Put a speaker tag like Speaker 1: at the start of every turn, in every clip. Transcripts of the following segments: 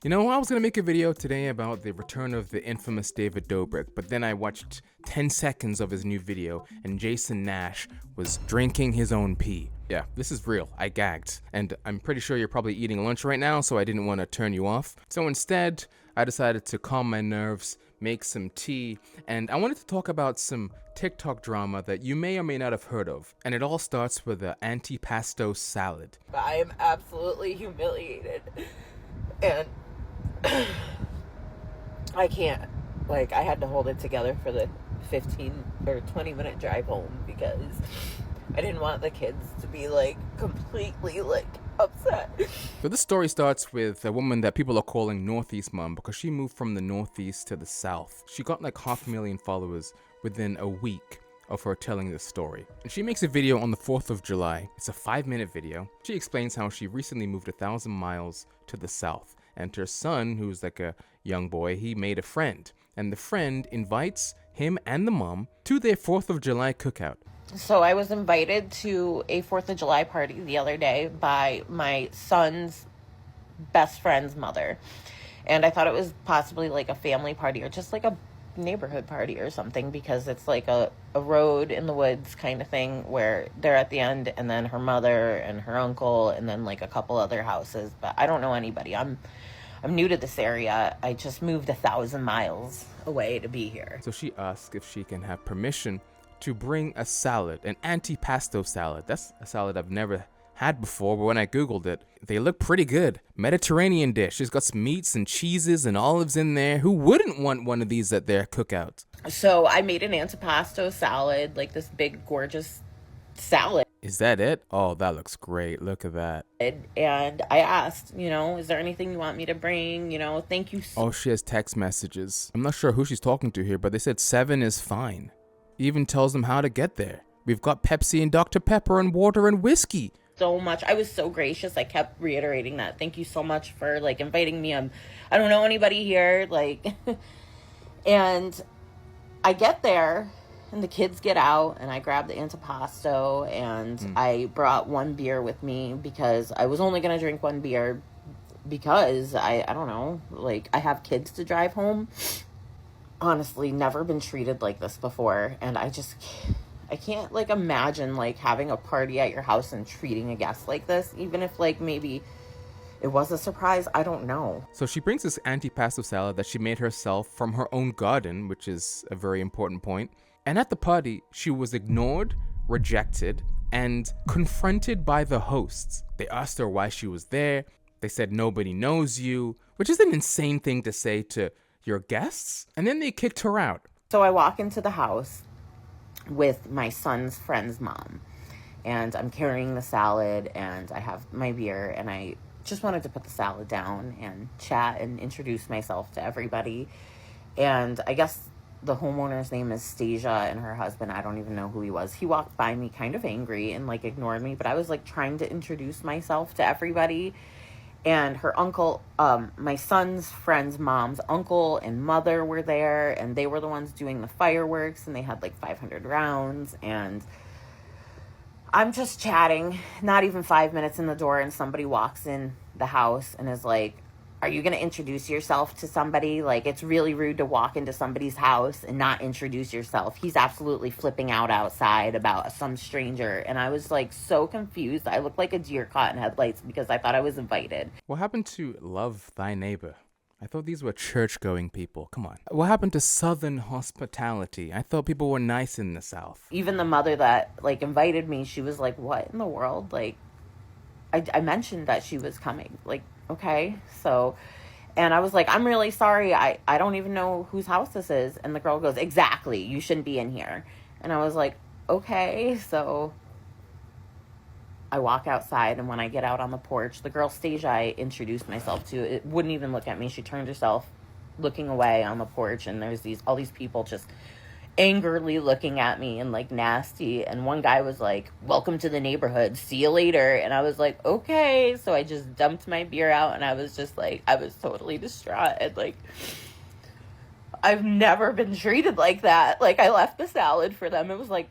Speaker 1: You know, I was gonna make a video today about the return of the infamous David Dobrik, but then I watched 10 seconds of his new video and Jason Nash was drinking his own pee. Yeah, this is real. I gagged. And I'm pretty sure you're probably eating lunch right now, so I didn't want to turn you off. So instead, I decided to calm my nerves, make some tea, and I wanted to talk about some TikTok drama that you may or may not have heard of. And it all starts with the Antipasto Salad.
Speaker 2: I am absolutely humiliated. And I can't. Like, I had to hold it together for the 15 or 20-minute drive home because I didn't want the kids to be, like, completely, like, upset.
Speaker 1: So this story starts with a woman that people are calling Northeast Mom because she moved from the Northeast to the South. She got like 500,000 followers within a week of her telling this story. And she makes a video on the 4th of July. It's a 5-minute video. She explains how she recently moved 1,000 miles to the South. And her son, who's like a young boy, he made a friend. And the friend invites him and the mom to their 4th of July cookout.
Speaker 2: So I was invited to a 4th of July party the other day by my son's best friend's mother. And I thought it was possibly like a family party or just like a neighborhood party or something, because it's like a road in the woods kind of thing where they're at the end and then her mother and her uncle and then like a couple other houses. But I don't know anybody. I'm new to this area. I just moved 1,000 miles away to be here.
Speaker 1: So she asks if she can have permission to bring a salad, an antipasto salad. That's a salad I've never had before, but when I googled it, they look pretty good. Mediterranean dish. It's got some meats and cheeses and olives in there. Who wouldn't want one of these at their cookout?
Speaker 2: So I made an antipasto salad, like this big gorgeous salad.
Speaker 1: Is that it? Oh, that looks great. Look at that.
Speaker 2: And I asked, is there anything you want me to bring? Thank you so
Speaker 1: Oh, she has text messages. I'm not sure who she's talking to here, but they said 7 is fine. Even tells them how to get there. We've got Pepsi and Dr. Pepper and water and whiskey.
Speaker 2: So much. I was so gracious. I kept reiterating that. Thank you so much for like inviting me. I don't know anybody here. Like, and I get there and the kids get out and I grab the antipasto and I brought one beer with me because I was only going to drink one beer because I don't know, like I have kids to drive home. Honestly, never been treated like this before. And I can't like imagine like having a party at your house and treating a guest like this, even if like maybe it was a surprise. I don't know.
Speaker 1: So she brings this antipasto salad that she made herself from her own garden, which is a very important point. And at the party, she was ignored, rejected, and confronted by the hosts. They asked her why she was there. They said nobody knows you, which is an insane thing to say to your guests. And then they kicked her out.
Speaker 2: So I walk into the house with my son's friend's mom and I'm carrying the salad and I have my beer and I just wanted to put the salad down and chat and introduce myself to everybody. And I guess the homeowner's name is Stasia and her husband, I don't even know who he was. He walked by me kind of angry and like ignored me, but I was like trying to introduce myself to everybody. And her uncle, my son's friend's mom's uncle and mother were there, and they were the ones doing the fireworks, and they had like 500 rounds, and I'm just chatting, not even 5 minutes in the door, and somebody walks in the house and is like, are you going to introduce yourself to somebody? Like, it's really rude to walk into somebody's house and not introduce yourself. He's absolutely flipping out outside about some stranger. And I was like so confused. I looked like a deer caught in headlights because I thought I was invited.
Speaker 1: What happened to love thy neighbor? I thought these were church-going people. Come on. What happened to Southern hospitality? I thought people were nice in the South.
Speaker 2: Even the mother that like invited me, she was like, what in the world? Like, I mentioned that she was coming. Like, okay, so, and I was like, I'm really sorry. I don't even know whose house this is. And the girl goes, exactly, you shouldn't be in here. And I was like, okay. So I walk outside, and when I get out on the porch, the girl Stasia I introduced myself to, it wouldn't even look at me. She turned herself looking away on the porch, and there's all these people just angrily looking at me and like nasty. And one guy was like, welcome to the neighborhood, see you later. And I was like, okay. So I just dumped my beer out and I was just like, I was totally distraught. And like, I've never been treated like that. Like, I left the salad for them. It was like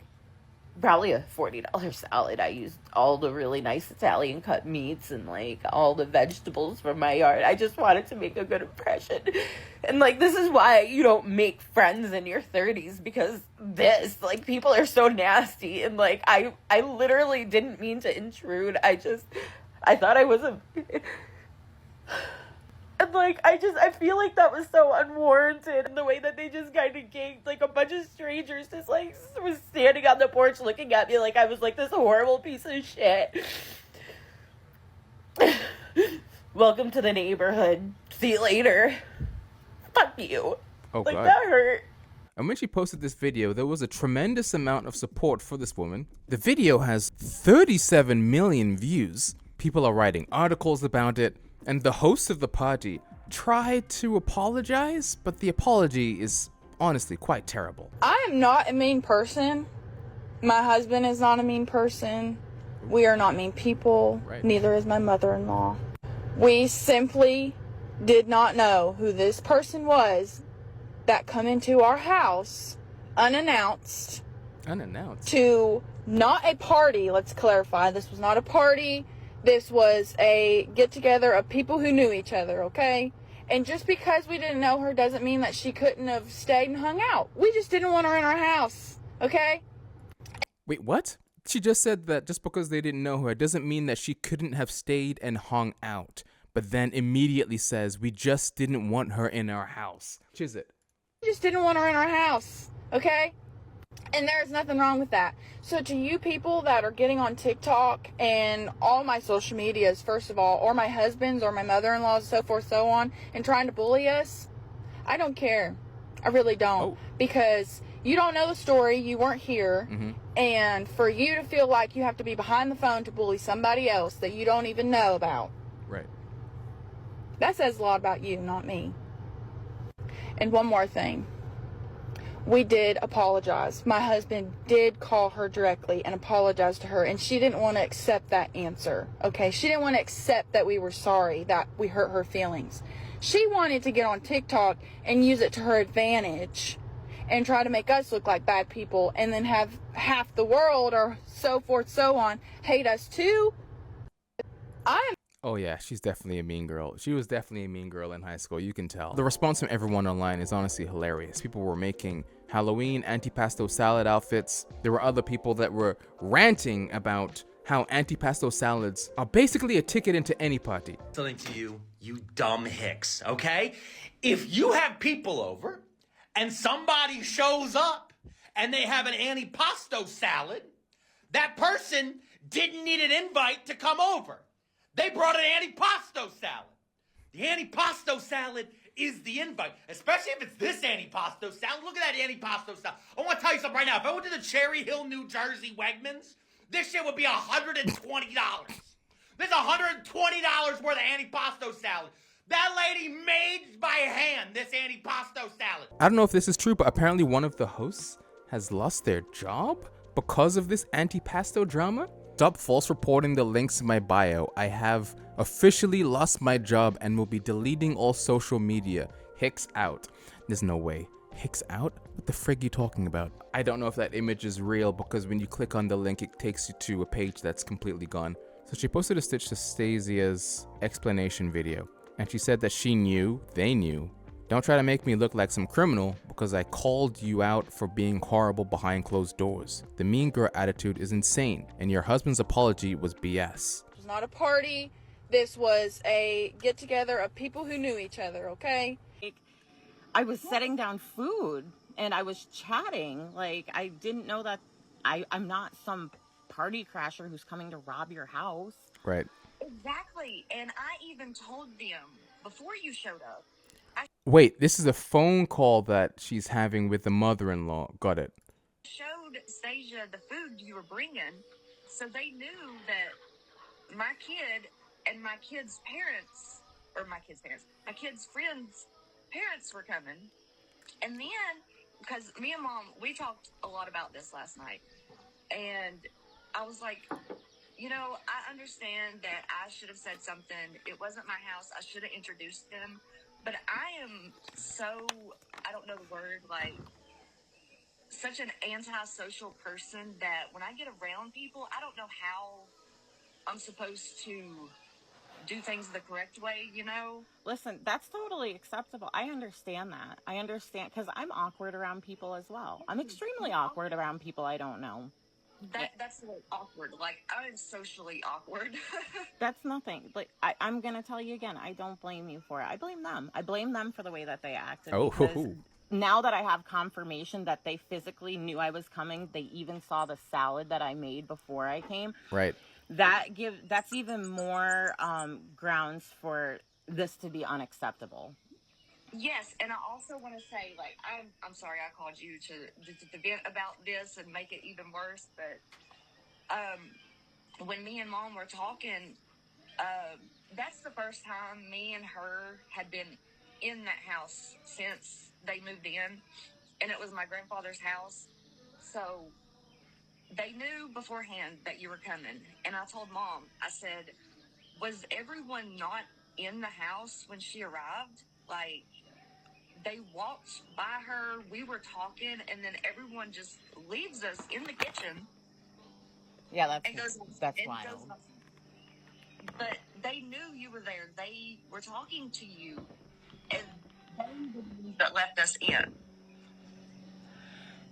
Speaker 2: probably a $40 salad. I used all the really nice Italian cut meats and like all the vegetables from my yard. I just wanted to make a good impression. And like this is why you don't make friends in your 30s, because this, like, people are so nasty, and like I literally didn't mean to intrude. I thought I was a and like I feel like that was so unwarranted, and the way that they just kind of ganked like a bunch of strangers just like was standing on the porch looking at me like I was like this horrible piece of shit. Welcome to the neighborhood. See you later. Fuck you.
Speaker 1: Oh,
Speaker 2: like,
Speaker 1: God.
Speaker 2: that hurt.
Speaker 1: And when she posted this video, there was a tremendous amount of support for this woman. The video has 37 million views. People are writing articles about it. And the host of the party tried to apologize, but the apology is honestly quite terrible.
Speaker 3: I am not a mean person. My husband is not a mean person. We are not mean people.
Speaker 1: Right.
Speaker 3: Neither is my mother-in-law. We simply did not know who this person was that come into our house unannounced.
Speaker 1: Unannounced?
Speaker 3: To not a party, let's clarify. This was not a party. This was a get-together of people who knew each other, okay? And just because we didn't know her doesn't mean that she couldn't have stayed and hung out. We just didn't want her in our house, okay?
Speaker 1: Wait, what? She just said that just because they didn't know her doesn't mean that she couldn't have stayed and hung out, but then immediately says, we just didn't want her in our house. Which is it?
Speaker 3: We just didn't want her in our house, okay? And there's nothing wrong with that. So to you people that are getting on TikTok and all my social medias, first of all, or my husband's or my mother-in-law's, so forth, so on, and trying to bully us, I don't care. I really don't.
Speaker 1: Oh.
Speaker 3: Because you don't know the story, you weren't here, and for you to feel like you have to be behind the phone to bully somebody else that you don't even know about,
Speaker 1: Right.
Speaker 3: that says a lot about you, not me. And one more thing. We did apologize. My husband did call her directly and apologize to her, and she didn't want to accept that answer, okay? She didn't want to accept that we were sorry, that we hurt her feelings. She wanted to get on TikTok and use it to her advantage and try to make us look like bad people, and then have half the world or so forth, so on, hate us too.
Speaker 1: Oh yeah, she's definitely a mean girl. She was definitely a mean girl in high school, you can tell. The response from everyone online is honestly hilarious. People were making Halloween antipasto salad outfits. There were other people that were ranting about how antipasto salads are basically a ticket into any party.
Speaker 4: Something to you, you dumb hicks, okay? If you have people over and somebody shows up and they have an antipasto salad, that person didn't need an invite to come over. They brought an antipasto salad. The antipasto salad is the invite, especially if it's this antipasto salad. Look at that antipasto salad. I want to tell you something right now. If I went to the Cherry Hill, New Jersey Wegmans, this shit would be $120. There's $120 worth of antipasto salad. That lady made by hand this antipasto salad.
Speaker 1: I don't know if this is true, but apparently one of the hosts has lost their job because of this antipasto drama. Stop false reporting the links in my bio. I have officially lost my job and will be deleting all social media. Hicks out. There's no way. Hicks out? What the frig you talking about? I don't know if that image is real because when you click on the link, it takes you to a page that's completely gone. So she posted a Stitch to Stasia's explanation video, and she said that she knew, they knew. Don't try to make me look like some criminal because I called you out for being horrible behind closed doors. The mean girl attitude is insane, and your husband's apology was BS.
Speaker 3: It was not a party. This was a get-together of people who knew each other, okay?
Speaker 2: I was setting down food and I was chatting. Like, I didn't know that I'm not some party crasher who's coming to rob your house.
Speaker 1: Right.
Speaker 5: Exactly. And I even told them before you showed up.
Speaker 1: Wait, this is a phone call that she's having with the mother-in-law. Got it.
Speaker 5: Showed Stasia the food you were bringing, so they knew that my kid and my kid's parents, my kid's friends' parents were coming. And then, because me and Mom, we talked a lot about this last night, and I was like, you know, I understand that I should have said something. It wasn't my house. I should have introduced them. But I am so, I don't know the word, like, such an antisocial person that when I get around people, I don't know how I'm supposed to do things the correct way, you know?
Speaker 2: Listen, that's totally acceptable. I understand that. I understand because I'm awkward around people as well. I'm extremely awkward around people I don't know.
Speaker 5: That's the word, awkward. Like, I'm socially awkward.
Speaker 2: That's nothing. Like I'm gonna tell you again, I don't blame you for it. I blame them. I blame them for the way that they acted because now that I have confirmation that they physically knew I was coming, they even saw the salad that I made before I came.
Speaker 1: Right.
Speaker 2: That's even more grounds for this to be unacceptable.
Speaker 5: Yes, and I also want to say, like, I'm sorry I called you to vent about this and make it even worse, but when me and Mom were talking, that's the first time me and her had been in that house since they moved in, and it was my grandfather's house, so they knew beforehand that you were coming, and I told Mom, I said, was everyone not in the house when she arrived? Like, they walked by her, we were talking, and then everyone just leaves us in the kitchen.
Speaker 2: Yeah, that's
Speaker 5: wild.
Speaker 2: wild.
Speaker 5: But they knew you were there. They were talking to you, and they were the ones that left us in.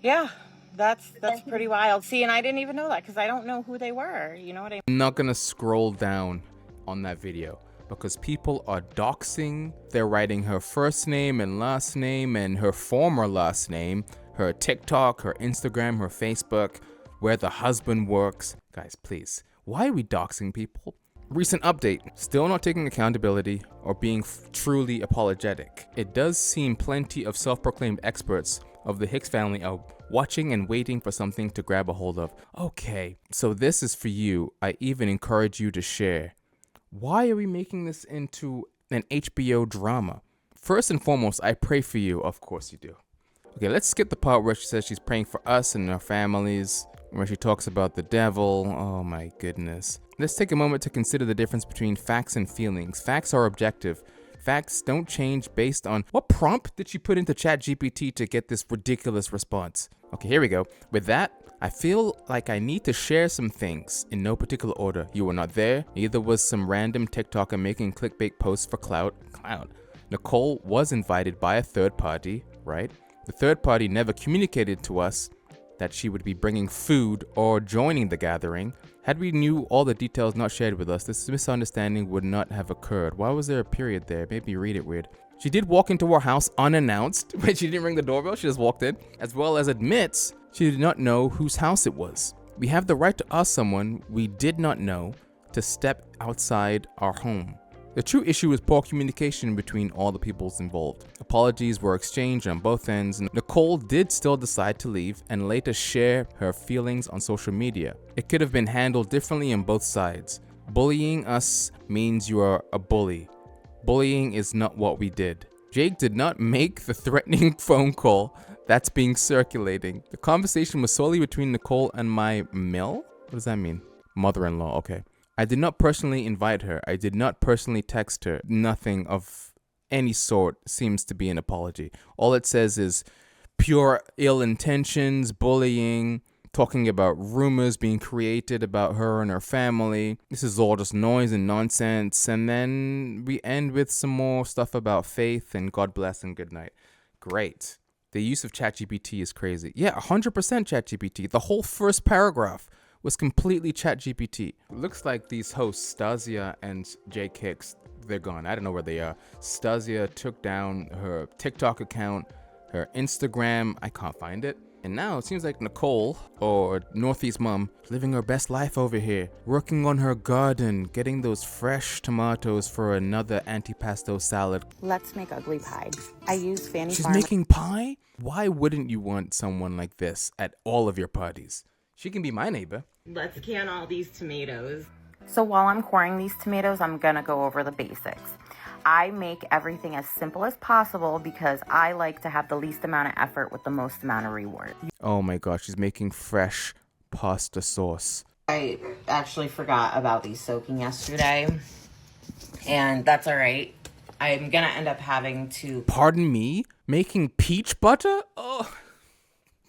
Speaker 2: Yeah, that's pretty wild. See, and I didn't even know that because I don't know who they were. You know what I mean?
Speaker 1: I'm not gonna scroll down on that video because people are doxing. They're writing her first name and last name and her former last name, her TikTok, her Instagram, her Facebook, where the husband works. Guys, please, why are we doxing people? Recent update, still not taking accountability or being truly apologetic. It does seem plenty of self-proclaimed experts of the Hicks family are watching and waiting for something to grab a hold of. Okay, so this is for you. I even encourage you to share. Why are we making this into an HBO drama? First and foremost, I pray for you. Of course you do. Okay, let's skip the part where she says she's praying for us and our families, where she talks about the devil. Oh my goodness. Let's take a moment to consider the difference between facts and feelings. Facts are objective. Facts don't change based on what prompt did she put into ChatGPT to get this ridiculous response. Okay, here we go. With that, I feel like I need to share some things in no particular order. You were not there, neither was some random TikToker making clickbait posts for clout. Nicole was invited by a third party, right? The third party never communicated to us that she would be bringing food or joining the gathering. Had we knew all the details not shared with us, this misunderstanding would not have occurred. Why was there a period there? Maybe read it weird. She did walk into our house unannounced. Wait, she didn't ring the doorbell, she just walked in. As well as admits she did not know whose house it was. We have the right to ask someone we did not know to step outside our home. The true issue is poor communication between all the peoples involved. Apologies were exchanged on both ends. Nicole did still decide to leave and later share her feelings on social media. It could have been handled differently on both sides. Bullying us means you are a bully. Bullying is not what we did. Jake did not make the threatening phone call that's being circulating. The conversation was solely between Nicole and my What does that mean? Mother-in-law, okay. I did not personally invite her. I did not personally text her. Nothing of any sort seems to be an apology. All it says is pure ill intentions, bullying, talking about rumors being created about her and her family. This is all just noise and nonsense. And then we end with some more stuff about faith and God bless and good night. Great. The use of ChatGPT is crazy. Yeah, 100% ChatGPT. The whole first paragraph was completely ChatGPT. Looks like these hosts, Stasia and Jake Hicks, they're gone. I don't know where they are. Stasia took down her TikTok account, her Instagram, I can't find it. And now it seems like Nicole, or Northeast Mom, living her best life over here, working on her garden, getting those fresh tomatoes for another antipasto salad.
Speaker 2: Let's make ugly pie. I use Fanny
Speaker 1: She's
Speaker 2: Farmer.
Speaker 1: making pie? Why wouldn't you want someone like this at all of your parties? She can be my neighbor.
Speaker 2: Let's can all these tomatoes. So while I'm coring these tomatoes, I'm gonna go over the basics. I make everything as simple as possible because I like to have the least amount of effort with the most amount of reward.
Speaker 1: Oh my gosh, she's making fresh pasta sauce.
Speaker 2: I actually forgot about these soaking yesterday, and that's all right. I'm gonna end up having to...
Speaker 1: Pardon me? Making peach butter? Oh,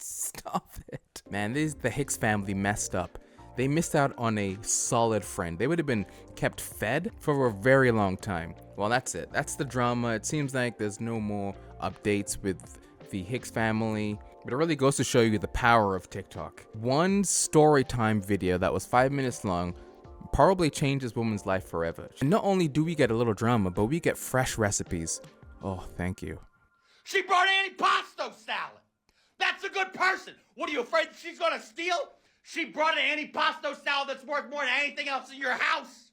Speaker 1: Stop it. Man, the Hicks family messed up. They missed out on a solid friend. They would have been kept fed for a very long time. Well, that's it. That's the drama. It seems like there's no more updates with the Hicks family, but it really goes to show you the power of TikTok. One story time video that was 5 minutes long probably changed this woman's life forever. And not only do we get a little drama, but we get fresh recipes. Oh, thank you.
Speaker 4: She brought Antipasto salad. That's a good person. What, are you afraid she's gonna steal? She brought an Antipasto salad that's worth more than anything else in your house.